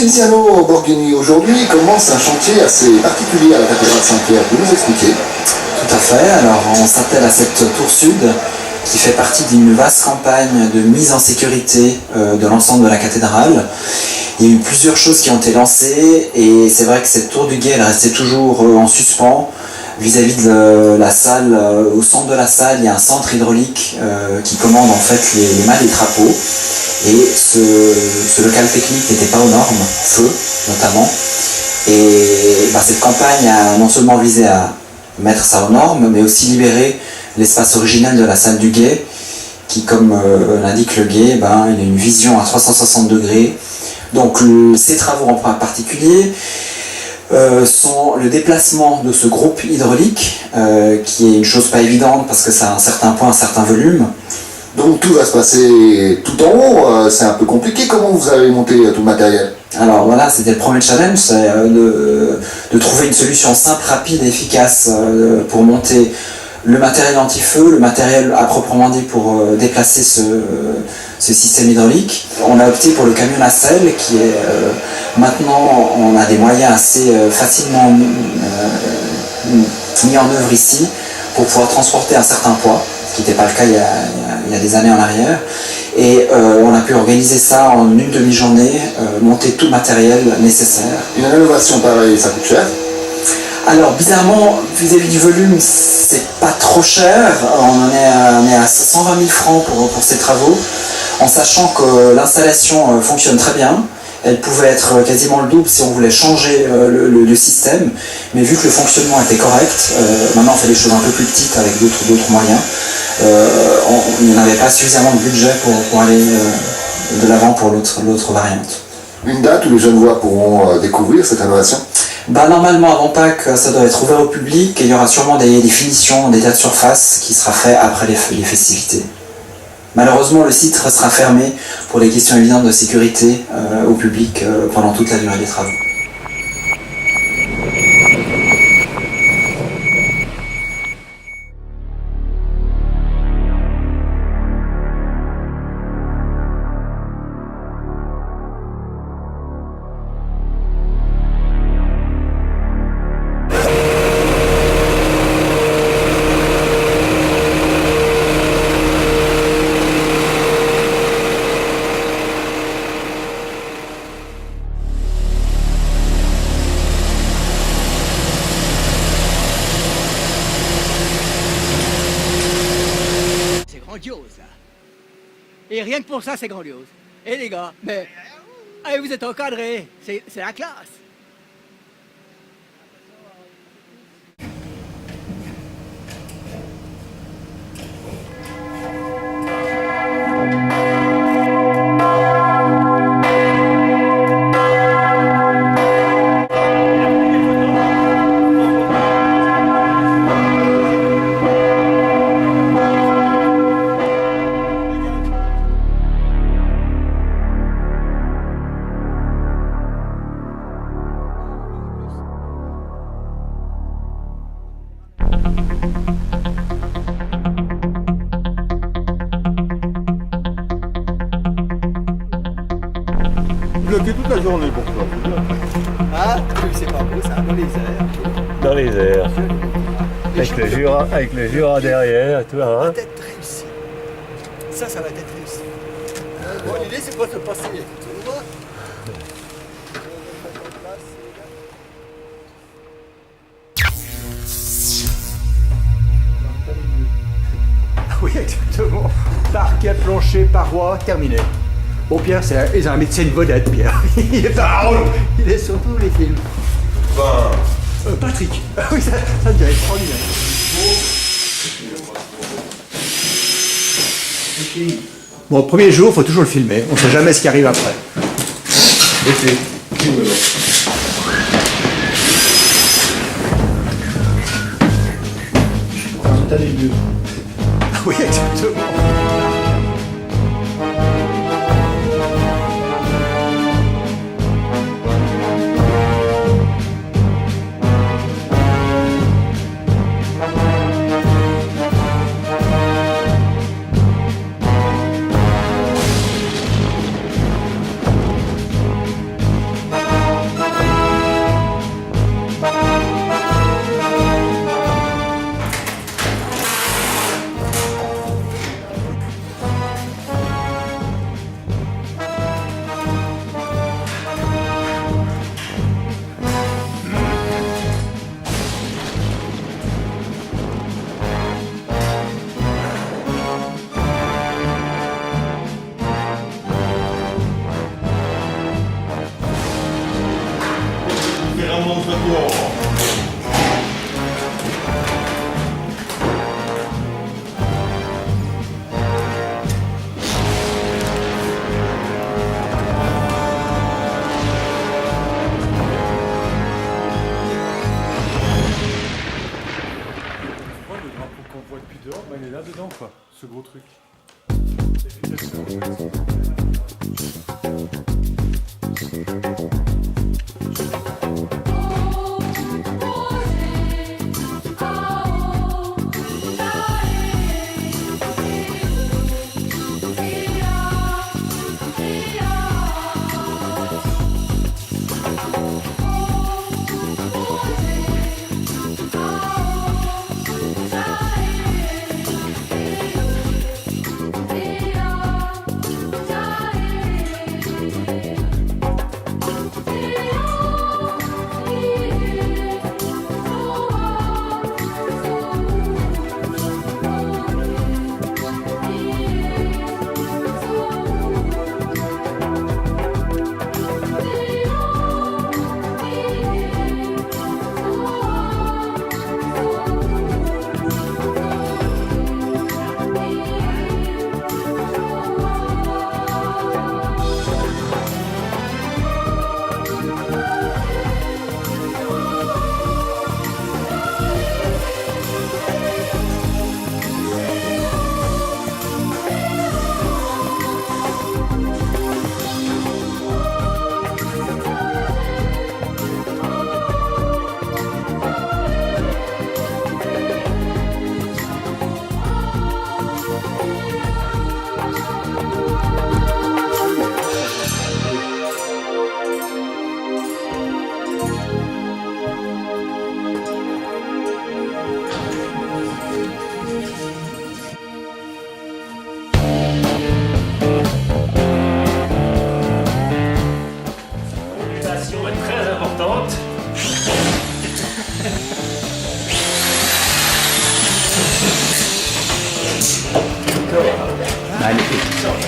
Tiziano Borghini, aujourd'hui commence un chantier assez particulier à la cathédrale Saint-Pierre. Vous nous expliquer? Tout à fait. Alors on s'attelle à cette tour sud qui fait partie d'une vaste campagne de mise en sécurité de l'ensemble de la cathédrale. Il y a eu plusieurs choses qui ont été lancées et c'est vrai que cette tour du guet elle restait toujours en suspens vis-à-vis de la salle. Au centre de la salle, il y a un centre hydraulique qui commande en fait les mâts des trapeaux. Et ce local technique n'était pas aux normes, feu notamment. Et cette campagne a non seulement visé à mettre ça aux normes, mais aussi libérer l'espace originel de la salle du guet, qui, comme l'indique le guet, il a une vision à 360 degrés. Donc ces travaux en particulier sont le déplacement de ce groupe hydraulique, qui est une chose pas évidente parce que ça a un certain poids, un certain volume. Donc tout va se passer tout en haut, c'est un peu compliqué. Comment vous avez monté tout le matériel? Alors voilà, c'était le premier challenge, c'est de trouver une solution simple, rapide et efficace pour monter le matériel anti-feu, le matériel à proprement dit pour déplacer ce système hydraulique. On a opté pour le camion nacelle qui est maintenant, on a des moyens assez facilement mis en œuvre ici pour pouvoir transporter un certain poids, ce qui n'était pas le cas il y a des années en arrière. Et on a pu organiser ça en une demi-journée, monter tout le matériel nécessaire. Une rénovation pareille, ça coûte cher? Alors bizarrement, vis-à-vis du volume, c'est pas trop cher. On est à 120 000 francs pour ces travaux, en sachant que l'installation fonctionne très bien. Elle pouvait être quasiment le double si on voulait changer le système, mais vu que le fonctionnement était correct, maintenant on fait des choses un peu plus petites avec d'autres moyens. Il n'y en avait pas suffisamment de budget pour aller de l'avant pour l'autre variante. Une date où les Genevois pourront découvrir cette rénovation? Normalement avant Pâques, ça doit être ouvert au public et il y aura sûrement des finitions, des tas de surface qui sera fait après les festivités. Malheureusement, le site restera fermé pour des questions évidentes de sécurité au public pendant toute la durée des travaux. Grandiose, là. Et rien que pour ça, c'est grandiose. Et les gars, mais allez, vous êtes encadrés, c'est la classe. Bloqué toute la journée pour toi. Ah, c'est pas beau ça, dans les airs. Dans les airs. Avec le Jura derrière, tu vois. Ça va Hein. être réussi. Ça va être réussi. Bon, l'idée, c'est pas de passer. Tu vois? Oui, exactement. Parquet, plancher, paroi, terminé. Bon, Pierre, c'est un médecin vedette, Pierre. Il est partout. Il est sur tous les films. Patrick. Oui, ça devient extraordinaire. Bon, le premier jour, il faut toujours le filmer. On ne sait jamais ce qui arrive après. Oui, exactement. est là-dedans, quoi, ce gros truc.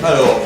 Alors,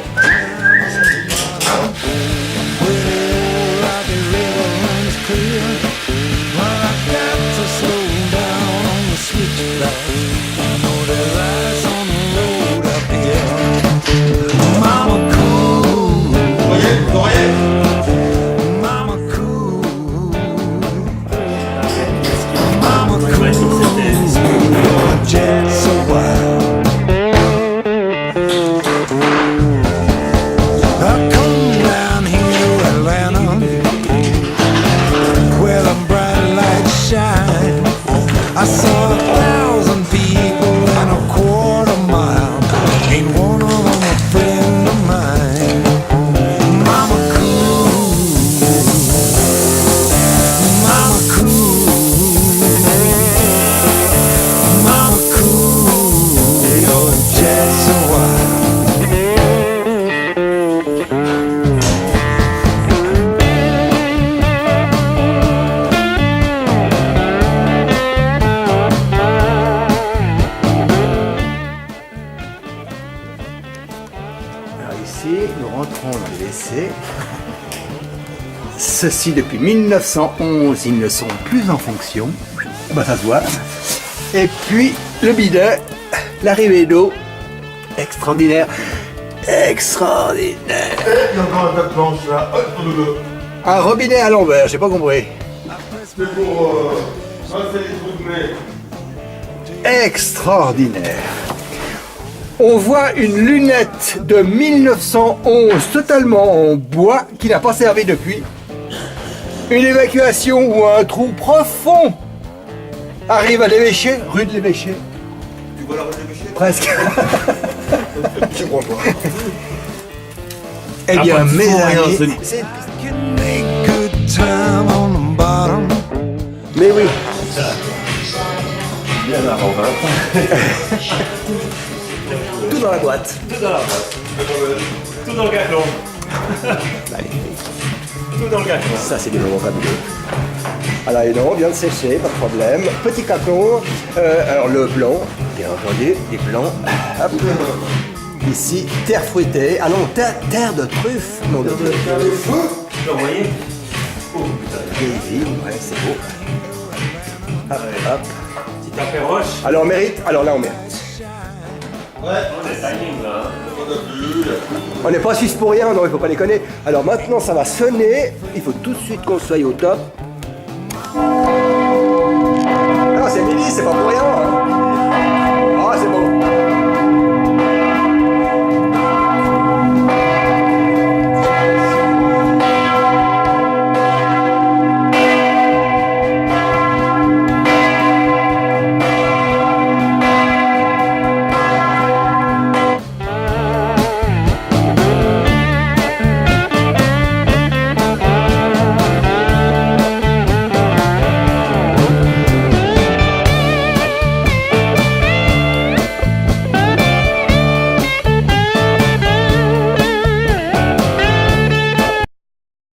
ici, nous rentrons dans les WC. Ceux-ci, depuis 1911, ils ne sont plus en fonction. Bah, ça se voit. Et puis, le bidet, l'arrivée d'eau, extraordinaire. Extraordinaire. il y a encore un tas de planches là. Un robinet à l'envers, j'ai pas compris. C'est pour passer les trous de nez. Extraordinaire. On voit une lunette de 1911 totalement en bois qui n'a pas servi depuis. Une évacuation ou un trou profond arrive à l'évêché, rue de l'évêché. Tu vois la rue de l'évêché? Presque. Je crois pas. Eh bien, mes amis, mais oui. Bien la Tout dans la boîte. Tout dans la boîte. Tout dans le gâteau. Tout dans le gâteau. Ça, c'est des moments fabuleux. Alors, les dents, vient de sécher, pas de problème. Petit carton. Alors, le blanc, bien entendu, des blancs. Hop. Ici, terre fruitée. Ah non, terre de truffe. Non, de truffe. Vous voyez? Daisy, ouais, c'est beau. Hop, hop. Petit café roche. Alors, on mérite. Alors là, on mérite. On est timing là. On n'est pas suisse pour rien, non, il faut pas déconner. Alors maintenant, ça va sonner. Il faut tout de suite qu'on soit au top.